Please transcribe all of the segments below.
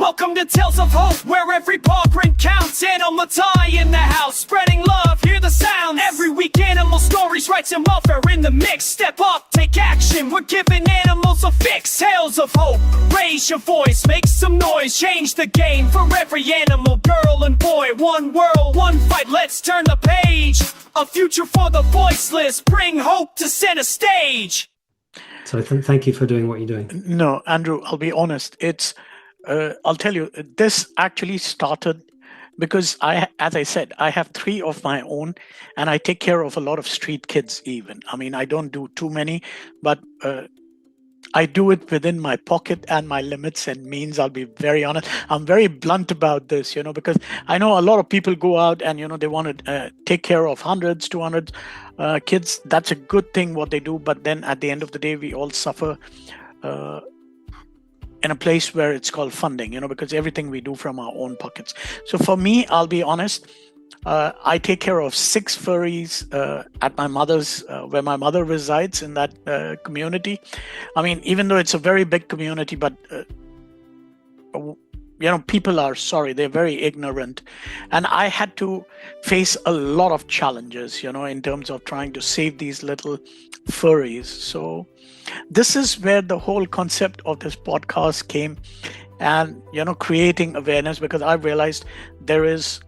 Welcome to Tales of Hope, where every paw print counts. Animal tie in the house, spreading love, hear the sounds. Every week animal stories, rights and welfare in the mix. Step up, take action, we're giving animals a fix. Tales of Hope, raise your voice, make some noise. Change the game for every animal, girl and boy. One world, one fight, let's turn the page. A future for the voiceless, bring hope to center stage. So thank you for doing what you're doing. No, Andrew, I'll be honest. I'll tell you, this actually started because as I said, I have 3 of my own, and I take care of a lot of street kids even. I mean, I don't do too many, but I do it within my pocket and my limits and means. I'll be very honest. I'm very blunt about this, because I know a lot of people go out and, they want to take care of hundreds, 200 kids. That's a good thing what they do. But then at the end of the day, we all suffer in a place where it's called funding, because everything we do from our own pockets. So for me, I'll be honest, I take care of 6 furries at my mother's, where my mother resides in that community. I mean, even though it's a very big community, but people are sorry, they're very ignorant. And I had to face a lot of challenges, in terms of trying to save these little furries. So this is where the whole concept of this podcast came, and, creating awareness, because I realized there is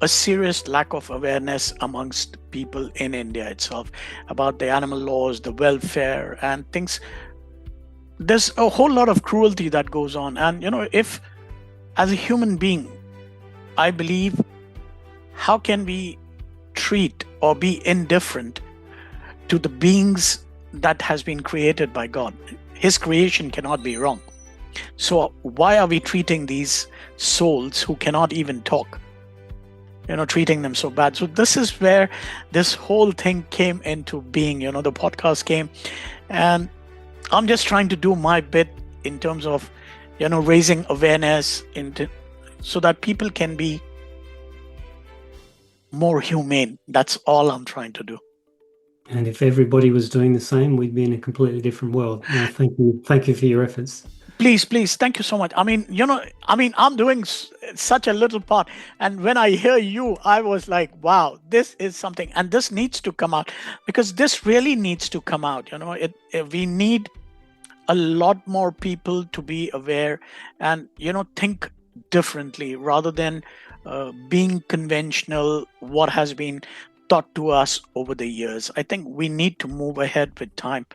a serious lack of awareness amongst people in India itself about the animal laws, the welfare and things. There's a whole lot of cruelty that goes on. And, if as a human being, I believe, how can we treat or be indifferent to the beings that has been created by God? His creation cannot be wrong. So why are we treating these souls who cannot even talk? Treating them so bad. So this is where this whole thing came into being, the podcast came, and I'm just trying to do my bit in terms of, raising awareness so that people can be more humane. That's all I'm trying to do. And if everybody was doing the same, we'd be in a completely different world. Thank you for your efforts. Please, thank you so much. I mean, I'm doing such a little part. And when I hear you, I was like, wow, this is something. And this needs to come out, because this really needs to come out. We need a lot more people to be aware and, think differently rather than being conventional, what has been taught to us over the years. I think we need to move ahead with time.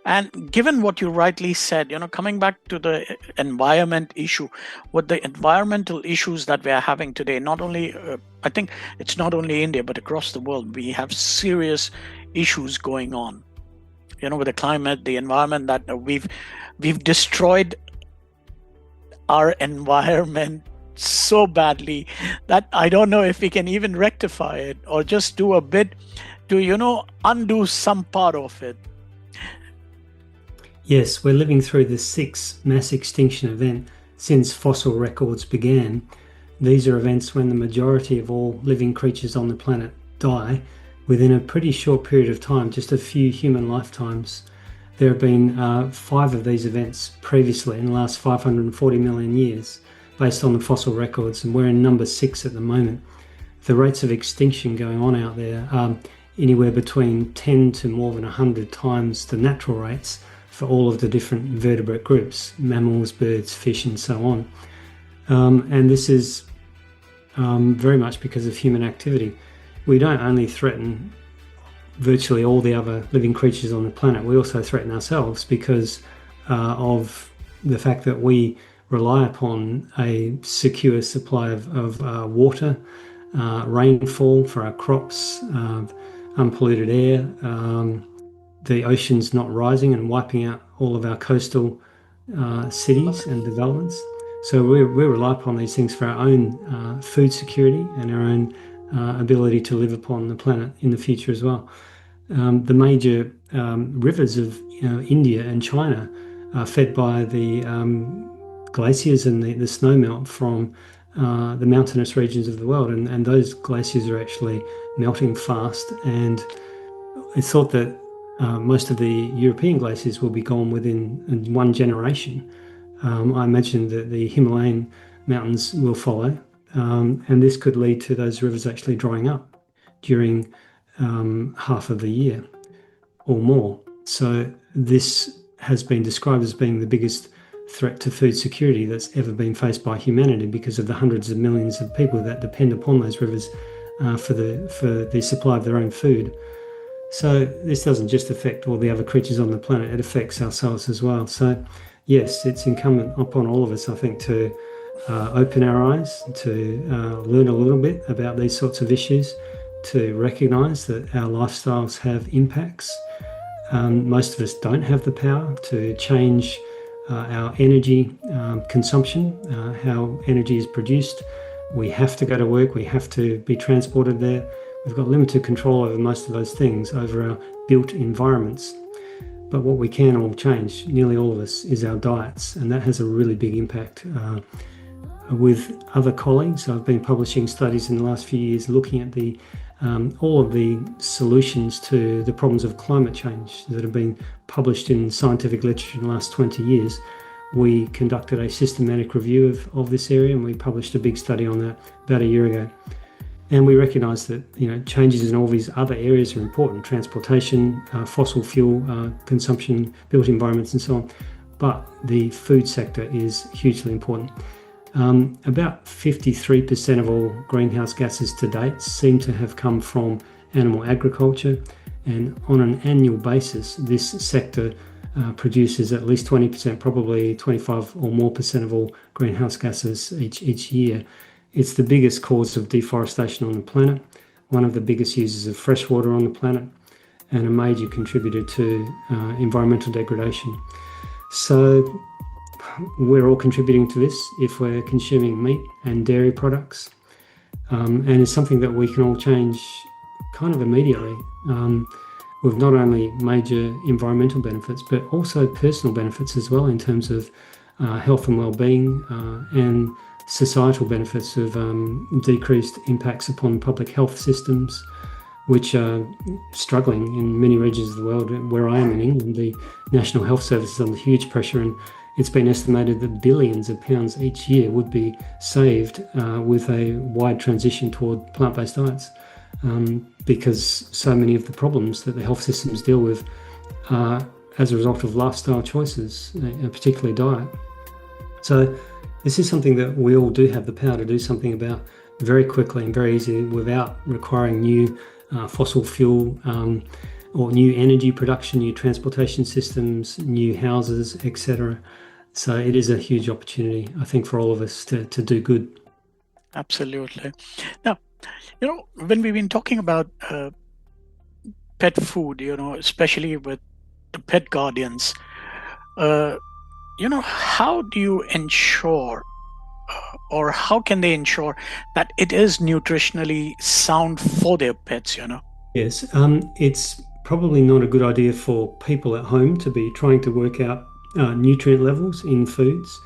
And given what you rightly said, coming back to the environment issue, with the environmental issues that we are having today, not only, I think it's not only India, but across the world, we have serious issues going on, with the climate, the environment, that we've destroyed our environment so badly that I don't know if we can even rectify it or just do a bit to, undo some part of it. Yes, we're living through the 6th mass extinction event since fossil records began. These are events when the majority of all living creatures on the planet die within a pretty short period of time, just a few human lifetimes. There have been 5 of these events previously in the last 540 million years based on the fossil records, and we're in number 6 at the moment. The rates of extinction going on out there are anywhere between 10 to more than 100 times the natural rates for all of the different vertebrate groups, mammals, birds, fish, and so on. And this is very much because of human activity. We don't only threaten virtually all the other living creatures on the planet, we also threaten ourselves because of the fact that we rely upon a secure supply of water, rainfall for our crops, unpolluted air, the oceans not rising and wiping out all of our coastal cities and developments. So we rely upon these things for our own food security and our own ability to live upon the planet in the future as well. The major rivers of India and China are fed by the glaciers and the snowmelt from the mountainous regions of the world, and those glaciers are actually melting fast, and it's thought that most of the European glaciers will be gone within 1 generation. I imagine that the Himalayan mountains will follow. And this could lead to those rivers actually drying up during half of the year or more. So this has been described as being the biggest threat to food security that's ever been faced by humanity, because of the hundreds of millions of people that depend upon those rivers for the supply of their own food. So this doesn't just affect all the other creatures on the planet, it affects ourselves as well. So yes, it's incumbent upon all of us, I think, to open our eyes, to learn a little bit about these sorts of issues, to recognise that our lifestyles have impacts. Most of us don't have the power to change our energy consumption, how energy is produced. We have to go to work, we have to be transported there. We've got limited control over most of those things, over our built environments. But what we can all change, nearly all of us, is our diets, and that has a really big impact. With other colleagues, I've been publishing studies in the last few years looking at all of the solutions to the problems of climate change that have been published in scientific literature in the last 20 years. We conducted a systematic review of this area, and we published a big study on that about a year ago. And we recognise that changes in all these other areas are important: transportation, fossil fuel consumption, built environments, and so on. But the food sector is hugely important. About 53% of all greenhouse gases to date seem to have come from animal agriculture, and on an annual basis, this sector produces at least 20%, probably 25 or more percent of all greenhouse gases each year. It's the biggest cause of deforestation on the planet, one of the biggest users of fresh water on the planet, and a major contributor to environmental degradation. So we're all contributing to this if we're consuming meat and dairy products, and it's something that we can all change kind of immediately, with not only major environmental benefits but also personal benefits as well, in terms of health and well-being, and societal benefits of decreased impacts upon public health systems, which are struggling in many regions of the world. Where I am in England, the National Health Service is under huge pressure, and it's been estimated that billions of pounds each year would be saved with a wide transition toward plant-based diets, because so many of the problems that the health systems deal with are as a result of lifestyle choices, particularly diet. So this is something that we all do have the power to do something about very quickly and very easily, without requiring new fossil fuel or new energy production, new transportation systems, new houses, etc. So it is a huge opportunity, I think, for all of us to do good. Absolutely. Now, when we've been talking about pet food, especially with the pet guardians, how do you ensure, or how can they ensure that it is nutritionally sound for their pets? Yes, it's probably not a good idea for people at home to be trying to work out nutrient levels in foods.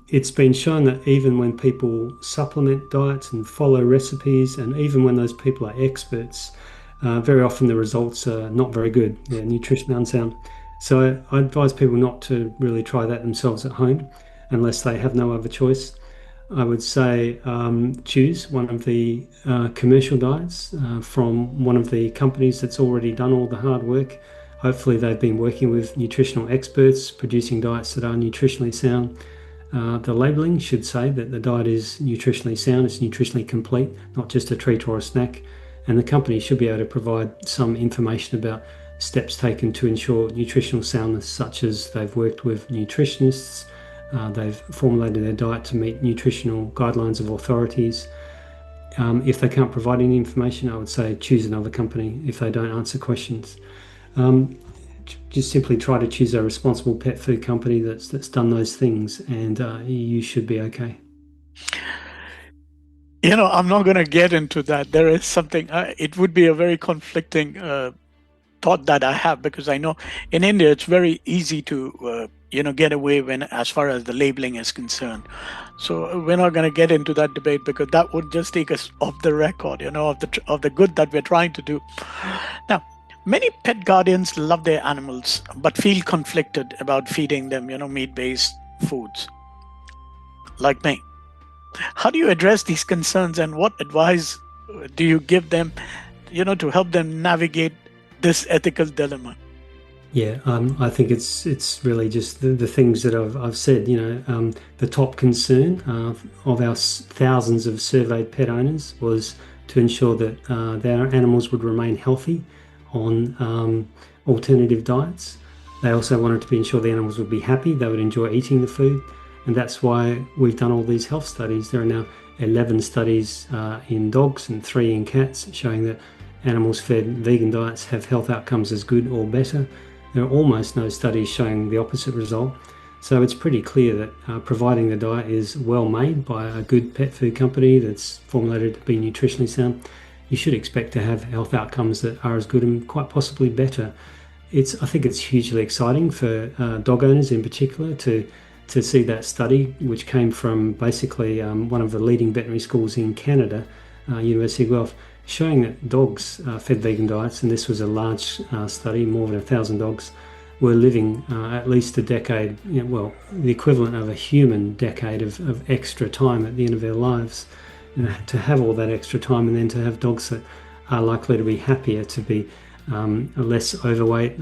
It's been shown that even when people supplement diets and follow recipes, and even when those people are experts, very often the results are not very good. They're nutritionally unsound. So I advise people not to really try that themselves at home unless they have no other choice. I would say choose one of the commercial diets from one of the companies that's already done all the hard work. Hopefully they've been working with nutritional experts, producing diets that are nutritionally sound. The labelling should say that the diet is nutritionally sound, it's nutritionally complete, not just a treat or a snack. And the company should be able to provide some information about steps taken to ensure nutritional soundness, such as they've worked with nutritionists, they've formulated their diet to meet nutritional guidelines of authorities. If they can't provide any information, I would say choose another company if they don't answer questions. Just simply try to choose a responsible pet food company that's done those things, and you should be okay. I'm not going to get into that. There is something, it would be a very conflicting thought that I have, because I know in India it's very easy to get away as far as the labeling is concerned. So we're not going to get into that debate, because that would just take us off the record, of the good that we're trying to do. Now, many pet guardians love their animals but feel conflicted about feeding them, meat-based foods, like me. How do you address these concerns, and what advice do you give them, to help them navigate this ethical dilemma? Yeah, I think it's really just the things that I've said. The top concern of our thousands of surveyed pet owners was to ensure that their animals would remain healthy on alternative diets. They also wanted to be ensure the animals would be happy, they would enjoy eating the food, and that's why we've done all these health studies. There are now 11 studies in dogs and 3 in cats showing that animals fed vegan diets have health outcomes as good or better. There are almost no studies showing the opposite result. So it's pretty clear that providing the diet is well made by a good pet food company that's formulated to be nutritionally sound, you should expect to have health outcomes that are as good and quite possibly better. I think it's hugely exciting for dog owners in particular to see that study, which came from basically one of the leading veterinary schools in Canada, University of Guelph, showing that dogs fed vegan diets, and this was a large study, more than 1,000 dogs, were living at least a decade, well, the equivalent of a human decade of extra time at the end of their lives. To have all that extra time, and then to have dogs that are likely to be happier, to be less overweight,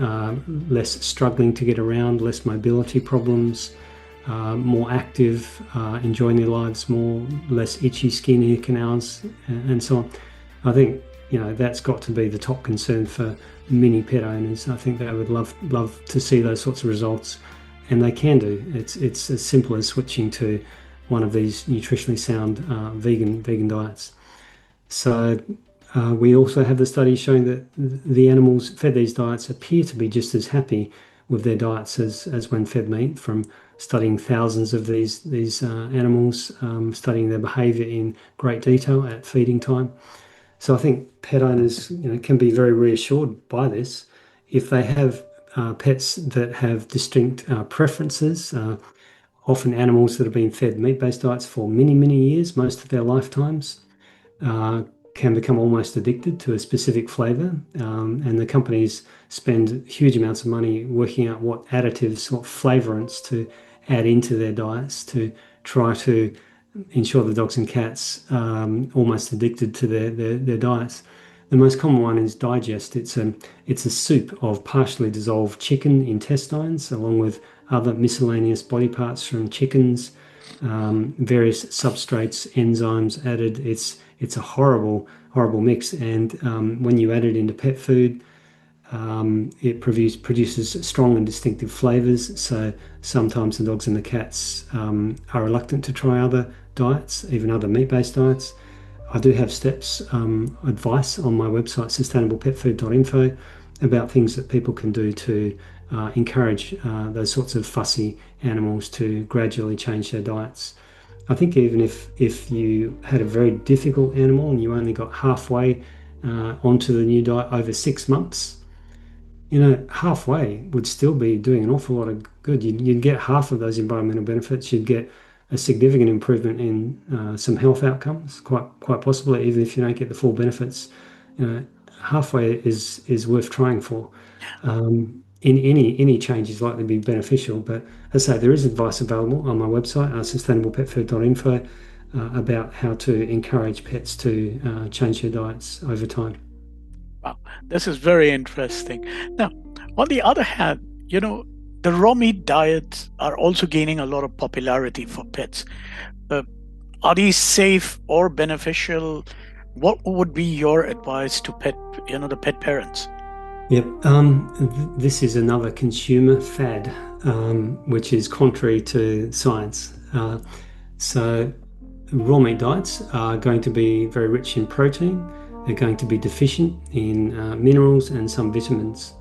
less struggling to get around, less mobility problems, more active, enjoying their lives more, less itchy skin, ear canals, and so on. I think that's got to be the top concern for many pet owners. I think they would love to see those sorts of results, and they can do. It's as simple as switching to one of these nutritionally sound vegan diets. So we also have the studies showing that the animals fed these diets appear to be just as happy with their diets as when fed meat, from studying thousands of these animals, studying their behaviour in great detail at feeding time. So I think pet owners can be very reassured by this. If they have pets that have distinct preferences, often animals that have been fed meat-based diets for many, many years, most of their lifetimes, can become almost addicted to a specific flavour. And the companies spend huge amounts of money working out what additives, what flavourants to add into their diets to try to ensure the dogs and cats almost addicted to their diets. The most common one is digest. It's a soup of partially dissolved chicken intestines, along with other miscellaneous body parts from chickens, various substrates, enzymes added. It's a horrible mix, and when you add it into pet food, it produces strong and distinctive flavors. So sometimes the dogs and the cats are reluctant to try other diets, even other meat-based diets. I do have steps, advice on my website, sustainablepetfood.info, about things that people can do to encourage those sorts of fussy animals to gradually change their diets. I think even if you had a very difficult animal and you only got halfway onto the new diet over 6 months, halfway would still be doing an awful lot of good. You'd get half of those environmental benefits. You'd get a significant improvement in some health outcomes, quite possibly, even if you don't get the full benefits. Halfway is worth trying for. In any change is likely to be beneficial, but as I say, there is advice available on my website, sustainablepetfood.info, about how to encourage pets to change their diets over time. Wow, this is very interesting. Now, on the other hand, the raw meat diets are also gaining a lot of popularity for pets. Are these safe or beneficial? What would be your advice to the pet parents? Yep. This is another consumer fad, which is contrary to science. So raw meat diets are going to be very rich in protein. They're going to be deficient in minerals and some vitamins.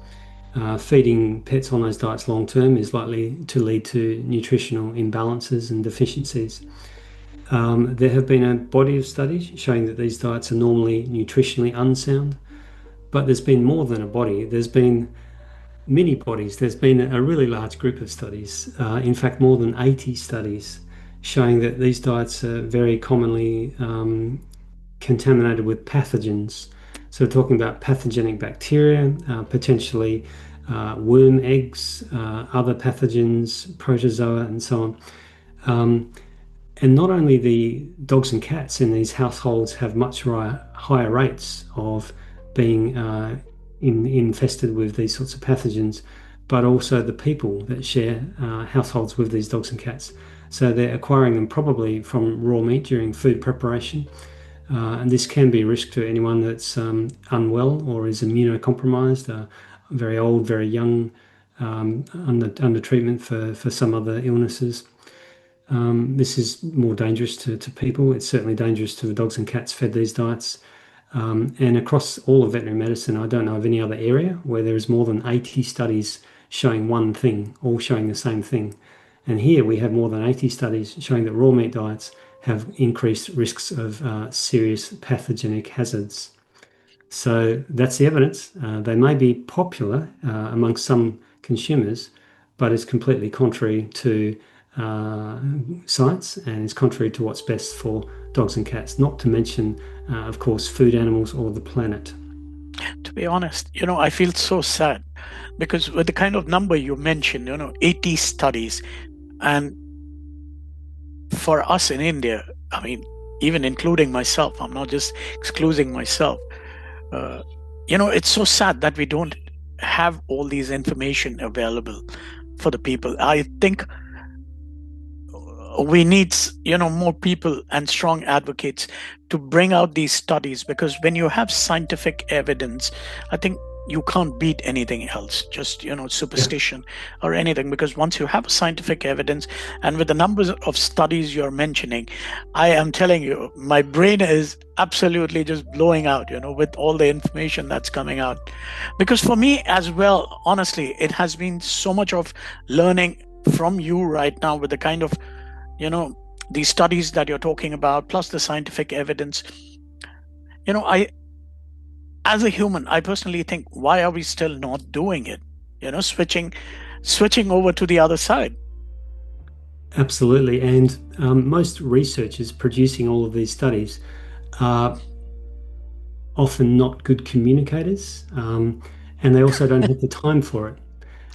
Feeding pets on those diets long term is likely to lead to nutritional imbalances and deficiencies. There have been a body of studies showing that these diets are normally nutritionally unsound, but there's been more than a body. There's been many bodies. There's been a really large group of studies, in fact more than 80 studies, showing that these diets are very commonly contaminated with pathogens. So we're talking about pathogenic bacteria, potentially worm eggs, other pathogens, protozoa, and so on. And not only the dogs and cats in these households have much higher rates of being infested with these sorts of pathogens, but also the people that share households with these dogs and cats. So they're acquiring them probably from raw meat during food preparation. And this can be a risk to anyone that's unwell or is immunocompromised, very old, very young, under treatment for some other illnesses. This is more dangerous to people. It's certainly dangerous to the dogs and cats fed these diets. And across all of veterinary medicine, I don't know of any other area where there is more than 80 studies showing one thing, all showing the same thing. And here we have more than 80 studies showing that raw meat diets have increased risks of serious pathogenic hazards. So that's the evidence. They may be popular amongst some consumers, but it's completely contrary to science, and it's contrary to what's best for dogs and cats, not to mention, of course, food animals or the planet. To be honest, I feel so sad because with the kind of number you mentioned, 80 studies, and for us in India, I mean, even including myself, I'm not just excluding myself. It's so sad that we don't have all these information available for the people. I think we need, more people and strong advocates to bring out these studies, because when you have scientific evidence, I think you can't beat anything else, just, superstition or anything, because once you have scientific evidence, and with the numbers of studies you're mentioning, I am telling you, my brain is absolutely just blowing out, with all the information that's coming out. Because for me as well, honestly, it has been so much of learning from you right now with the kind of, these studies that you're talking about, plus the scientific evidence. As a human, I personally think, why are we still not doing it? Switching over to the other side. Absolutely. And most researchers producing all of these studies are often not good communicators, and they also don't have the time for it.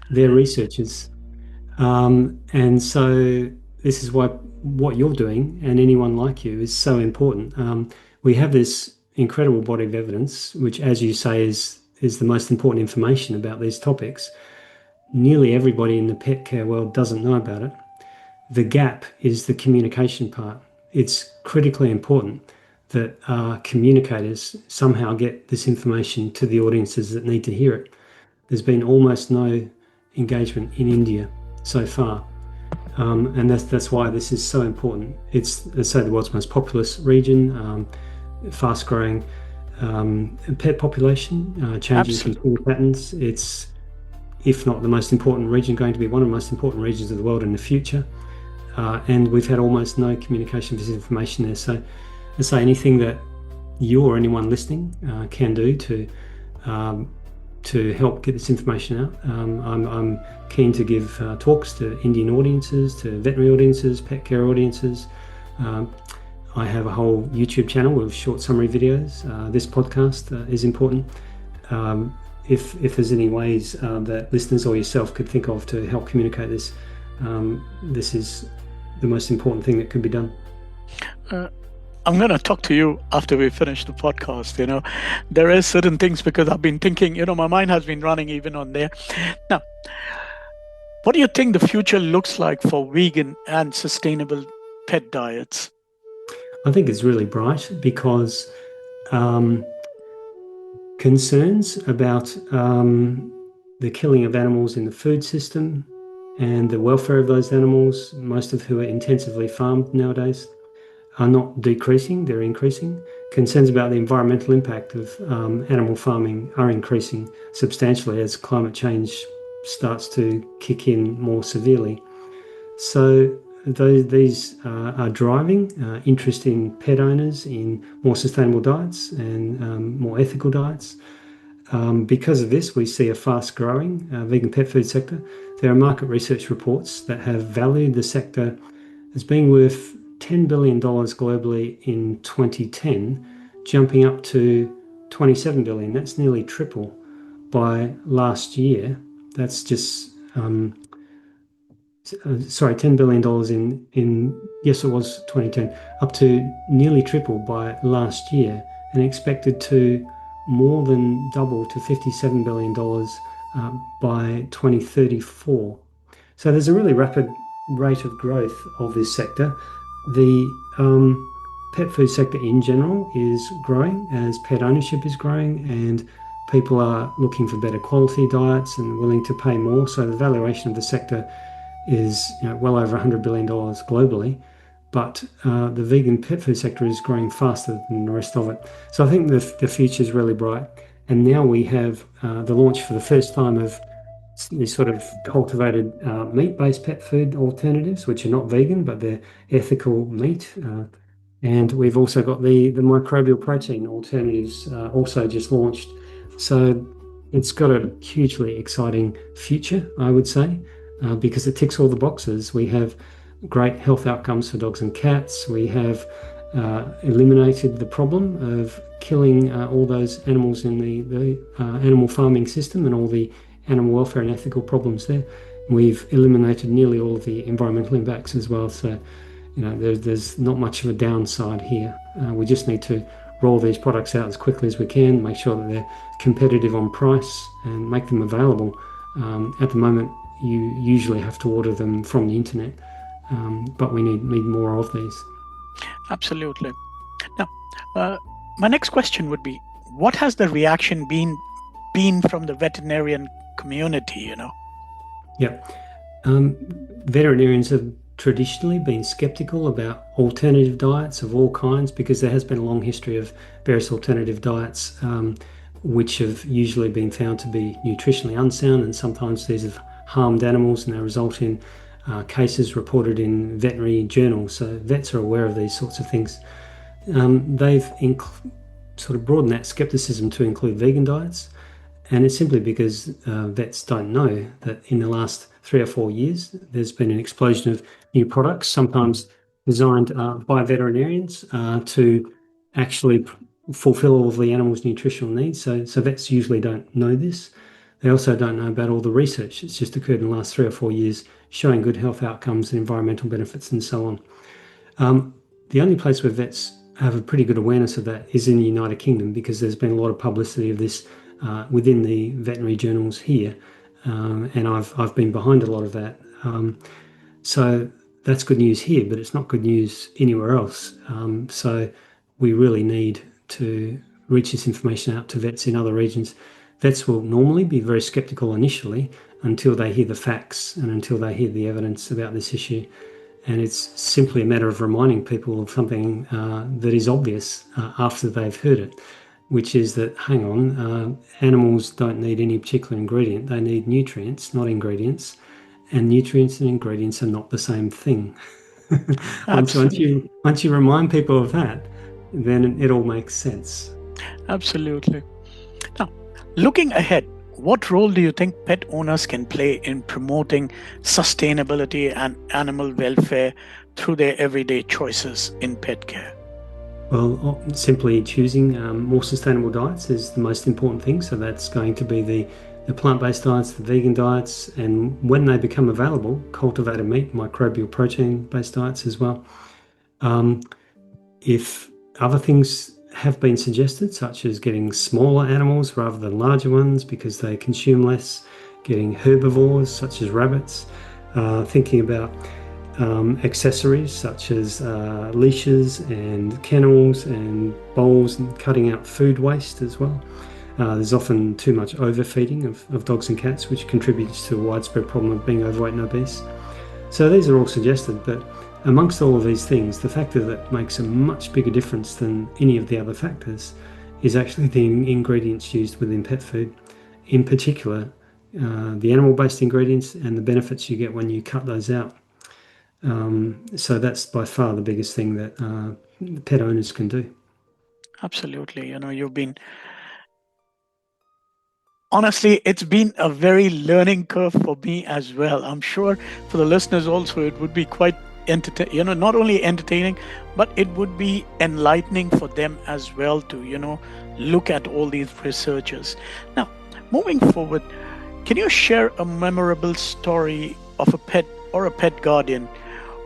They're researchers. And so this is why what you're doing, and anyone like you, is so important. We have this incredible body of evidence, which, as you say, is the most important information about these topics. Nearly everybody in the pet care world doesn't know about it. The gap is the communication part. It's critically important that communicators somehow get this information to the audiences that need to hear it. There's been almost no engagement in India so far. And that's why this is so important. It's, let's say, the world's most populous region, fast-growing pet population, changing consumer patterns. It's, if not the most important region, going to be one of the most important regions of the world in the future. And we've had almost no communication of this information there. So let's say anything that you or anyone listening can do to help get this information out. I'm keen to give talks to Indian audiences, to veterinary audiences, pet care audiences. I have a whole YouTube channel with short summary videos. This podcast is important. If there's any ways that listeners or yourself could think of to help communicate this, this is the most important thing that could be done. I'm going to talk to you after we finish the podcast. There are certain things, because I've been thinking, my mind has been running even on there. Now, what do you think the future looks like for vegan and sustainable pet diets? I think it's really bright, because concerns about the killing of animals in the food system and the welfare of those animals, most of who are intensively farmed nowadays, are not decreasing, they're increasing. Concerns about the environmental impact of animal farming are increasing substantially as climate change starts to kick in more severely. So these are driving interest in pet owners in more sustainable diets and more ethical diets. Because of this, we see a fast-growing vegan pet food sector. There are market research reports that have valued the sector as being worth $10 billion globally in 2010, jumping up to $27 billion. That's nearly triple by last year. That's just $10 billion in yes, it was 2010, up to nearly triple by last year, and expected to more than double to $57 billion by 2034. So there's a really rapid rate of growth of this sector. The pet food sector in general is growing as pet ownership is growing and people are looking for better quality diets and willing to pay more. So the valuation of the sector is well over $100 billion globally. But the vegan pet food sector is growing faster than the rest of it. So I think the future is really bright. And now we have the launch for the first time of these sort of cultivated meat-based pet food alternatives, which are not vegan, but they're ethical meat. And we've also got the microbial protein alternatives also just launched. So it's got a hugely exciting future, I would say, because it ticks all the boxes. We have great health outcomes for dogs and cats. We have eliminated the problem of killing all those animals in the animal farming system and all the animal welfare and ethical problems there. We've eliminated nearly all of the environmental impacts as well. So, there's not much of a downside here. We just need to roll these products out as quickly as we can, make sure that they're competitive on price and make them available. At the moment, you usually have to order them from the internet, but we need more of these. Absolutely. Now, my next question would be, what has the reaction been from the veterinarian community, Yeah. Veterinarians have traditionally been skeptical about alternative diets of all kinds because there has been a long history of various alternative diets which have usually been found to be nutritionally unsound, and sometimes these have harmed animals and they result in cases reported in veterinary journals. So vets are aware of these sorts of things. They've sort of broadened that skepticism to include vegan diets, and it's simply because vets don't know that in the last 3 or 4 years there's been an explosion of new products, sometimes designed by veterinarians to actually fulfill all of the animal's nutritional needs. So vets usually don't know this. They also don't know about all the research that's just occurred in the last 3 or 4 years showing good health outcomes and environmental benefits and so on. The only place where vets have a pretty good awareness of that is in the United Kingdom, because there's been a lot of publicity of this within the veterinary journals here, and I've been behind a lot of that. So that's good news here, but it's not good news anywhere else. So we really need to reach this information out to vets in other regions. Vets will normally be very skeptical initially until they hear the facts and until they hear the evidence about this issue. And it's simply a matter of reminding people of something that is obvious after they've heard it, which is that, hang on, animals don't need any particular ingredient. They need nutrients, not ingredients. And nutrients and ingredients are not the same thing. once you remind people of that, then it all makes sense. Absolutely. Now, looking ahead, what role do you think pet owners can play in promoting sustainability and animal welfare through their everyday choices in pet care? Well, simply choosing more sustainable diets is the most important thing. So that's going to be the plant-based diets, the vegan diets, and when they become available, cultivated meat, microbial protein-based diets as well. If other things have been suggested, such as getting smaller animals rather than larger ones because they consume less, getting herbivores such as rabbits, thinking about accessories such as leashes and kennels and bowls, and cutting out food waste as well. There's often too much overfeeding of dogs and cats, which contributes to a widespread problem of being overweight and obese. So these are all suggested, but amongst all of these things, the factor that makes a much bigger difference than any of the other factors is actually the ingredients used within pet food. In particular, the animal-based ingredients and the benefits you get when you cut those out. So that's by far the biggest thing that pet owners can do. Absolutely. Honestly, it's been a very learning curve for me as well. I'm sure for the listeners also, it would be quite not only entertaining, but it would be enlightening for them as well to, look at all these researchers. Now, moving forward, can you share a memorable story of a pet or a pet guardian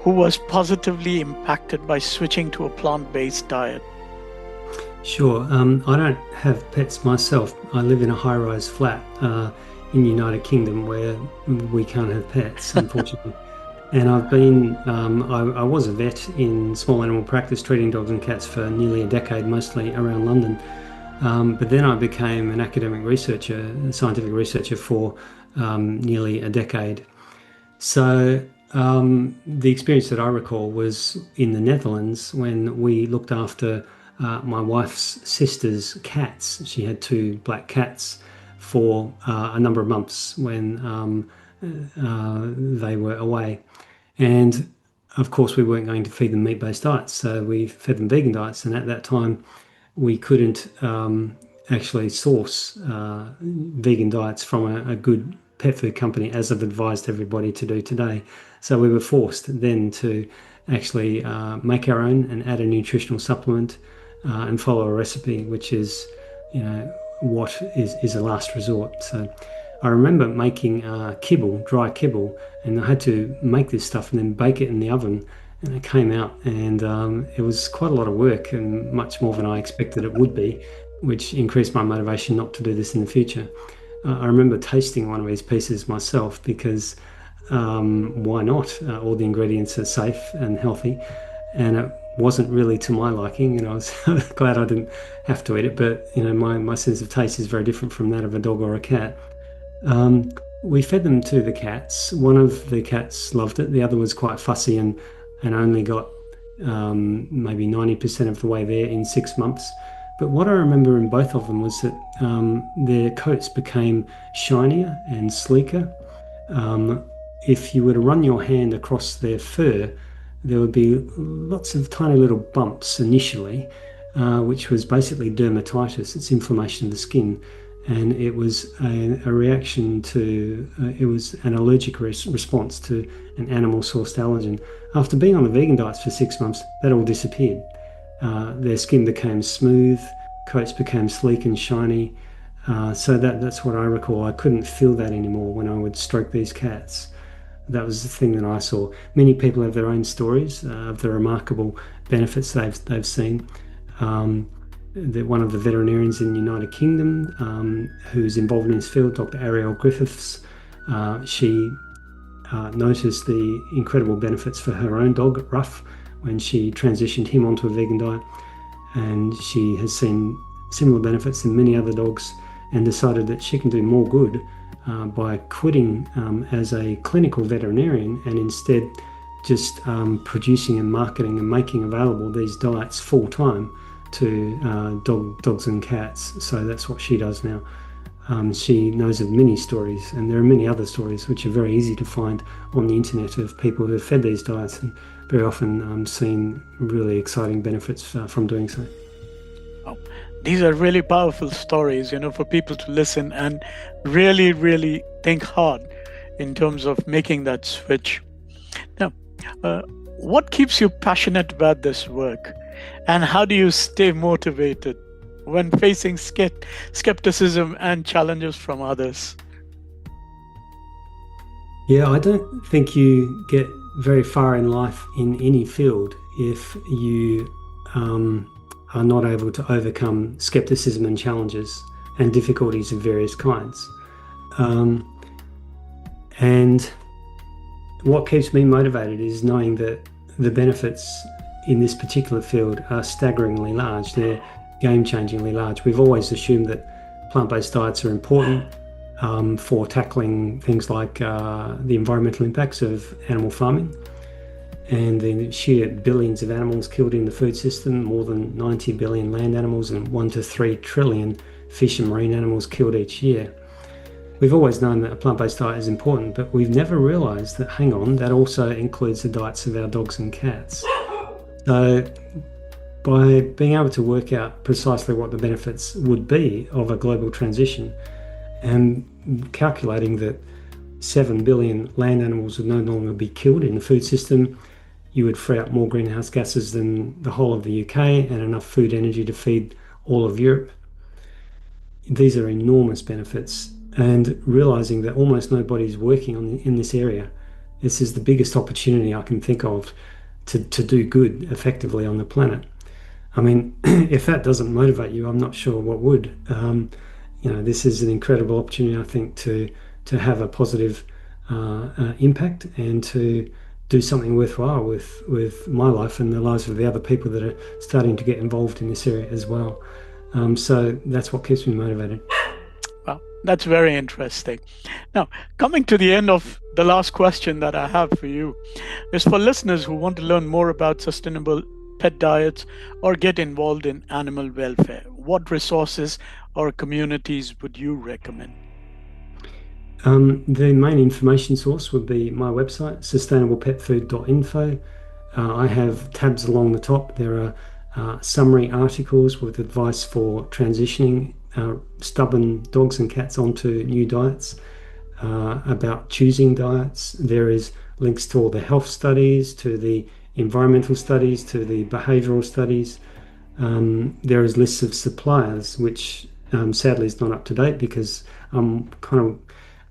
who was positively impacted by switching to a plant-based diet? Sure. I don't have pets myself. I live in a high-rise flat in the United Kingdom where we can't have pets, unfortunately. And I was a vet in small animal practice, treating dogs and cats for nearly a decade, mostly around London. But then I became an academic researcher, a scientific researcher for nearly a decade. So the experience that I recall was in the Netherlands when we looked after my wife's sister's cats. She had two black cats for a number of months when they were away. And of course, we weren't going to feed them meat-based diets, so we fed them vegan diets. And at that time, we couldn't actually source vegan diets from a good pet food company, as I've advised everybody to do today. So we were forced then to actually make our own and add a nutritional supplement and follow a recipe, which is, what is a last resort. So I remember making kibble, dry kibble, and I had to make this stuff and then bake it in the oven, and it came out, and it was quite a lot of work and much more than I expected it would be, which increased my motivation not to do this in the future. I remember tasting one of these pieces myself because why not? All the ingredients are safe and healthy, and it wasn't really to my liking, and I was glad I didn't have to eat it. But my sense of taste is very different from that of a dog or a cat. We fed them to the cats. One of the cats loved it. The other was quite fussy and only got maybe 90% of the way there in 6 months. But what I remember in both of them was that their coats became shinier and sleeker. If you were to run your hand across their fur, there would be lots of tiny little bumps initially, which was basically dermatitis. It's inflammation of the skin. And it was a reaction to, it was an allergic response to an animal-sourced allergen. After being on the vegan diets for 6 months, that all disappeared. Their skin became smooth, coats became sleek and shiny. So that's what I recall. I couldn't feel that anymore when I would stroke these cats. That was the thing that I saw. Many people have their own stories of the remarkable benefits they've seen. One of the veterinarians in the United Kingdom who's involved in this field, Dr. Ariel Griffiths, she noticed the incredible benefits for her own dog, Ruff, when she transitioned him onto a vegan diet. And she has seen similar benefits in many other dogs and decided that she can do more good by quitting as a clinical veterinarian and instead just producing and marketing and making available these diets full-time to dogs and cats. So that's what she does now. She knows of many stories, and there are many other stories which are very easy to find on the internet of people who have fed these diets and very often seen really exciting benefits from doing so. Oh, these are really powerful stories, for people to listen and really, really think hard in terms of making that switch. Now, what keeps you passionate about this work? And how do you stay motivated when facing skepticism and challenges from others? Yeah, I don't think you get very far in life in any field if you are not able to overcome skepticism and challenges and difficulties of various kinds. And what keeps me motivated is knowing that the benefits in this particular field are staggeringly large. They're game-changingly large. We've always assumed that plant-based diets are important for tackling things like the environmental impacts of animal farming and the sheer billions of animals killed in the food system, more than 90 billion land animals and 1 to 3 trillion fish and marine animals killed each year. We've always known that a plant-based diet is important, but we've never realised that, hang on, that also includes the diets of our dogs and cats. So by being able to work out precisely what the benefits would be of a global transition and calculating that 7 billion land animals would no longer be killed in the food system, you would free up more greenhouse gases than the whole of the UK and enough food energy to feed all of Europe. These are enormous benefits, and realising that almost nobody's working in this area This is the biggest opportunity I can think of to do good effectively on the planet. I mean, if that doesn't motivate you, I'm not sure what would. This is an incredible opportunity, I think, to have a positive impact and to do something worthwhile with my life and the lives of the other people that are starting to get involved in this area as well. So that's what keeps me motivated. Wow, that's very interesting. Now, coming to the end of the last question that I have for you is for listeners who want to learn more about sustainable pet diets or get involved in animal welfare. What resources or communities would you recommend? The main information source would be my website, sustainablepetfood.info. I have tabs along the top. There are summary articles with advice for transitioning stubborn dogs and cats onto new diets, about choosing diets. There is links to all the health studies, to the environmental studies, to the behavioural studies. There is lists of suppliers, which sadly is not up to date because I'm kind of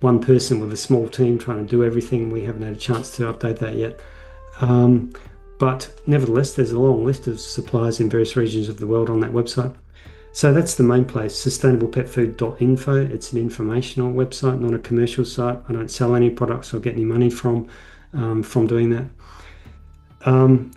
one person with a small team trying to do everything. We haven't had a chance to update that yet. But nevertheless, there's a long list of suppliers in various regions of the world on that website. So that's the main place, sustainablepetfood.info. It's an informational website, not a commercial site. I don't sell any products or get any money from doing that.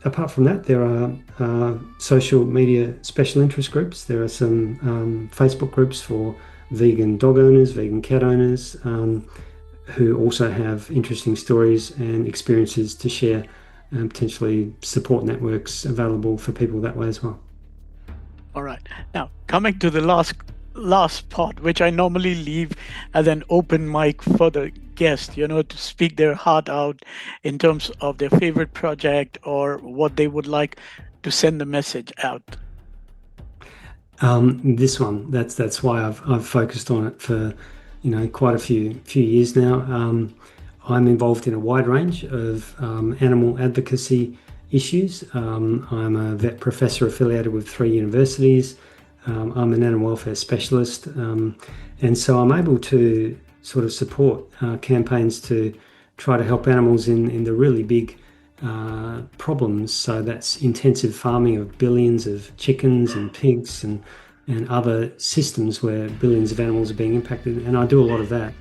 Apart from that, there are social media special interest groups. There are some Facebook groups for vegan dog owners, vegan cat owners, who also have interesting stories and experiences to share, and potentially support networks available for people that way as well. All right. Now, coming to the last part, which I normally leave as an open mic for the guest, to speak their heart out in terms of their favorite project or what they would like to send the message out. This one, that's why I've focused on it for quite a few years now. I'm involved in a wide range of animal advocacy issues. I'm a vet professor affiliated with 3 universities. I'm an animal welfare specialist, and so I'm able to sort of support campaigns to try to help animals in the really big problems. So that's intensive farming of billions of chickens and pigs and other systems where billions of animals are being impacted, and I do a lot of that.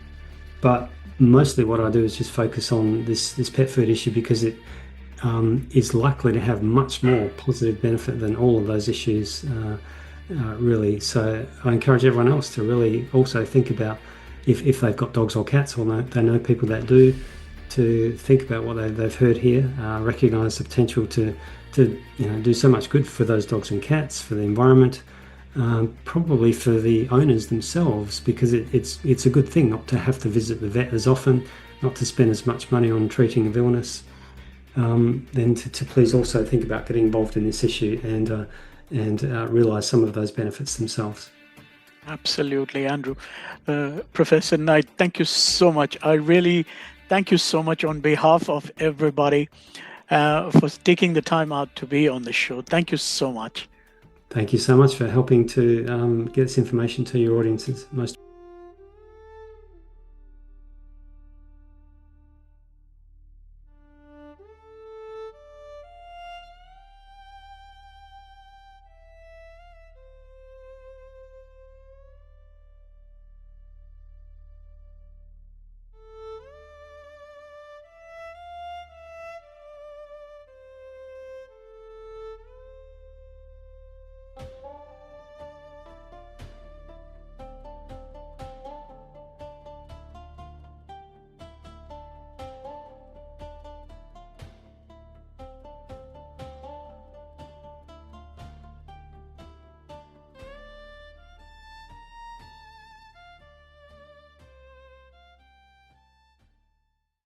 But mostly what I do is just focus on this pet food issue because it is likely to have much more positive benefit than all of those issues, really. So I encourage everyone else to really also think about, if they've got dogs or cats, or they know people that do, to think about what they've heard here, recognise the potential to do so much good for those dogs and cats, for the environment, probably for the owners themselves, because it's a good thing not to have to visit the vet as often, not to spend as much money on treating of illness. Then to please also think about getting involved in this issue and realise some of those benefits themselves. Absolutely, Andrew. Professor Knight, thank you so much. I really thank you so much on behalf of everybody for taking the time out to be on the show. Thank you so much. Thank you so much for helping to get this information to your audiences. Most